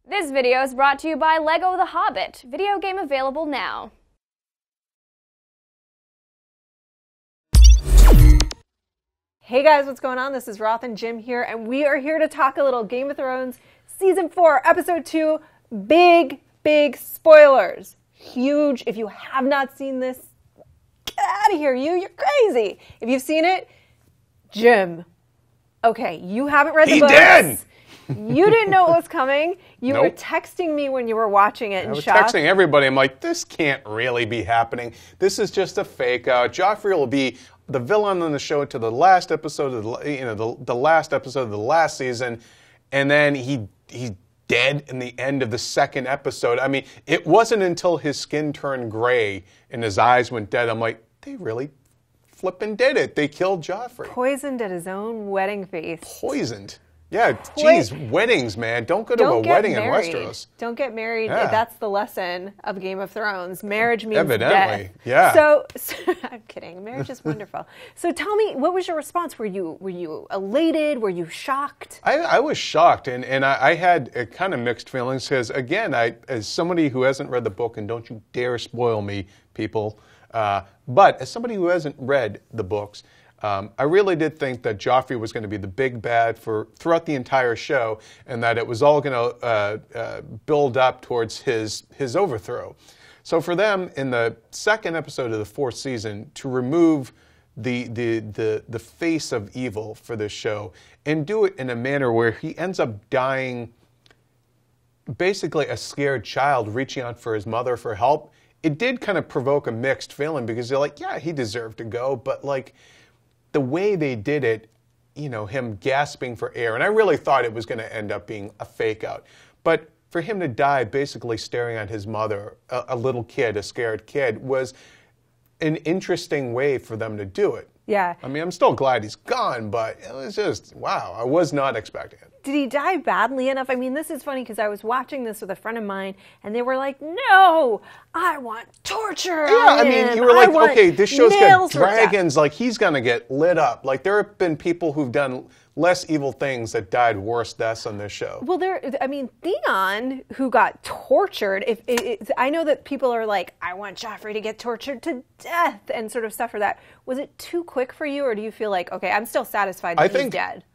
This video is brought to you by LEGO The Hobbit, video game available now. Hey guys, what's going on? This is Roth and Jim here, and we are here to talk a little Game of Thrones Season 4, Episode 2. Big spoilers. Huge. If you have not seen this, get out of here, you're crazy. If you've seen it, Jim. Okay, you haven't read the books. He did! You didn't know it was coming. You Nope. were texting me when you were watching it in I was shock. texting everybody. I'm like, this can't really be happening. This is just a fake out. Joffrey will be the villain on the show to the last episode of the last episode of the last season, and then he's dead in the end of the second episode. I mean, it wasn't until his skin turned gray and his eyes went dead. I'm like, they really flippin' did it. They killed Joffrey. Poisoned at his own wedding feast. Poisoned. Yeah, geez, weddings, man. Don't go to a wedding in Westeros. Don't get married. Yeah. That's the lesson of Game of Thrones. Marriage means Evidently, death. yeah. So I'm kidding. Marriage is wonderful. So tell me, what was your response? Were you elated? Were you shocked? I was shocked, and I had kind of mixed feelings because, again, as somebody who hasn't read the book, and don't you dare spoil me, people, but as somebody who hasn't read the books, I really did think that Joffrey was going to be the big bad throughout the entire show, and that it was all going to build up towards his overthrow. So for them, in the second episode of the fourth season, to remove the face of evil for this show and do it in a manner where he ends up dying, basically a scared child reaching out for his mother for help, it did kind of provoke a mixed feeling because you're like, yeah, he deserved to go, but like, the way they did it, you know, him gasping for air, and I really thought it was going to end up being a fake out. But for him to die basically staring at his mother, a little kid, a scared kid, was an interesting way for them to do it. Yeah. I mean, I'm still glad he's gone, but it was just, wow, I was not expecting it. Did he die badly enough? I mean, this is funny because I was watching this with a friend of mine, and they were like, no, I want torture. Yeah, I mean, you were like, okay, this show's got dragons, like he's going to get lit up. Like there have been people who've done less evil things that died worse deaths on this show. Well, Theon, who got tortured, I know that people are like, I want Joffrey to get tortured to death and sort of suffer that. Was it too quick for you, or do you feel like, okay, I'm still satisfied that he's dead?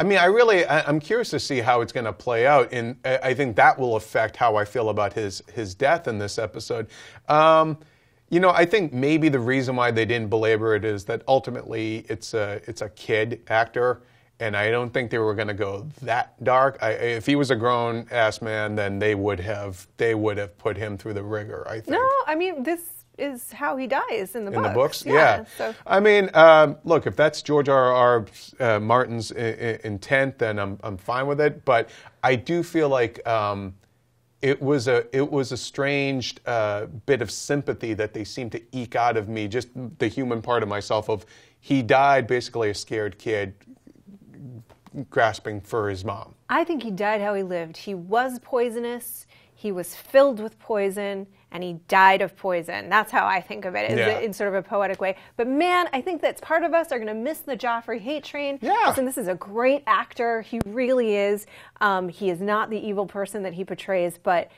I'm curious to see how it's going to play out, and I think that will affect how I feel about his death in this episode. I think maybe the reason why they didn't belabor it is that ultimately it's a kid actor, and I don't think they were going to go that dark. If he was a grown-ass man, then they would have put him through the rigor, I think. No, I mean, this is how he dies in the books. In the books, yeah. So. I mean, look, if that's George R.R. Martin's intent, then I'm fine with it. But I do feel like it was a strange bit of sympathy that they seemed to eke out of me, just the human part of myself. Of he died basically a scared kid, grasping for his mom. I think he died how he lived. He was poisonous. He was filled with poison, and he died of poison. That's how I think of it, in sort of a poetic way. But man, I think that part of us are going to miss the Joffrey hate train. Yeah. Listen, this is a great actor. He really is. He is not the evil person that he portrays, but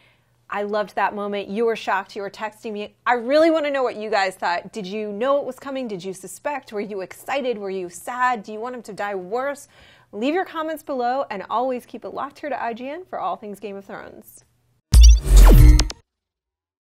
I loved that moment. You were shocked. You were texting me. I really want to know what you guys thought. Did you know it was coming? Did you suspect? Were you excited? Were you sad? Do you want him to die worse? Leave your comments below, and always keep it locked here to IGN for all things Game of Thrones.